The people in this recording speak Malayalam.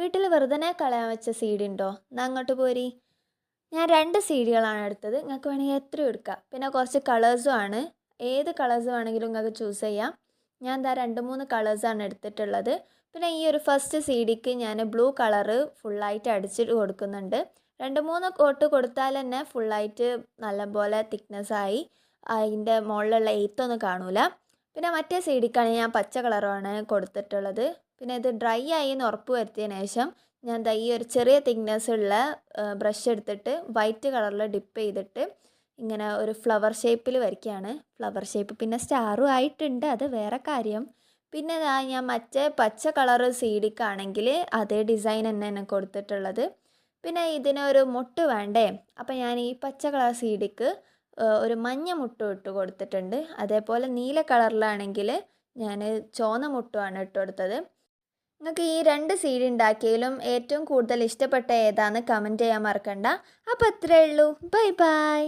വീട്ടിൽ വെറുതെ കളയാൻ വെച്ച സീഡി ഉണ്ടോ? എന്നാ അങ്ങോട്ട് പോരി. ഞാൻ 2 സീഡികളാണ് എടുത്തത്. നിങ്ങൾക്ക് വേണമെങ്കിൽ എത്രയും എടുക്കാം. പിന്നെ കുറച്ച് കളേഴ്സും ആണ്. ഏത് കളേഴ്സ് വേണമെങ്കിലും നിങ്ങൾക്ക് ചൂസ് ചെയ്യാം. ഞാൻ ദാ 2, 3 കളേഴ്സാണ് എടുത്തിട്ടുള്ളത്. പിന്നെ ഈ ഒരു ഫസ്റ്റ് സീഡിക്ക് ഞാൻ ബ്ലൂ കളറ് ഫുള്ളായിട്ട് അടിച്ചിട്ട് കൊടുക്കുന്നുണ്ട്. 2, 3 കോട്ട് കൊടുത്താൽ തന്നെ ഫുള്ളായിട്ട് നല്ലപോലെ തിക്നെസ്സായി അതിൻ്റെ മുകളിലുള്ള എയ്ത്തൊന്നും കാണൂല. പിന്നെ മറ്റേ സീഡിക്കാണ് ഞാൻ പച്ച കളറുമാണ് കൊടുത്തിട്ടുള്ളത്. പിന്നെ ഇത് ഡ്രൈ ആയി എന്ന് ഉറപ്പ് വരുത്തിയതിന് ശേഷം ഞാൻ ദാ ഈ ഒരു ചെറിയ തിക്നെസ് ഉള്ള ബ്രഷ് എടുത്തിട്ട് വൈറ്റ് കളറിൽ ഡിപ്പ് ചെയ്തിട്ട് ഇങ്ങനെ ഒരു ഫ്ലവർ ഷേപ്പിൽ വരയ്ക്കുകയാണ്. ഫ്ലവർ ഷേപ്പ് പിന്നെ സ്റ്റാറും ആയിട്ടുണ്ട്, അത് വേറെ കാര്യം. പിന്നെ ഞാൻ മറ്റേ പച്ച കളറ് സീഡിക്കാണെങ്കിൽ അതേ ഡിസൈൻ തന്നെയാണ് കൊടുത്തിട്ടുള്ളത്. പിന്നെ ഇതിനൊരു മുട്ട് വേണ്ടേ, അപ്പോൾ ഞാൻ ഈ പച്ച കളർ സീഡിക്ക് ഒരു മഞ്ഞ മുട്ടും ഇട്ട് കൊടുത്തിട്ടുണ്ട്. അതേപോലെ നീല കളറിലാണെങ്കിൽ ഞാൻ ചുവന്ന മുട്ടുമാണ് ഇട്ട് കൊടുത്തത്. നിങ്ങൾക്ക് ഈ 2 സീഡി ഉണ്ടാക്കിയതിലും ഏറ്റവും കൂടുതൽ ഇഷ്ടപ്പെട്ട ഏതാണെന്ന് കമൻറ്റ് ചെയ്യാൻ മറക്കണ്ട. അപ്പോൾ അത്രയേ ഉള്ളൂ. Bye bye.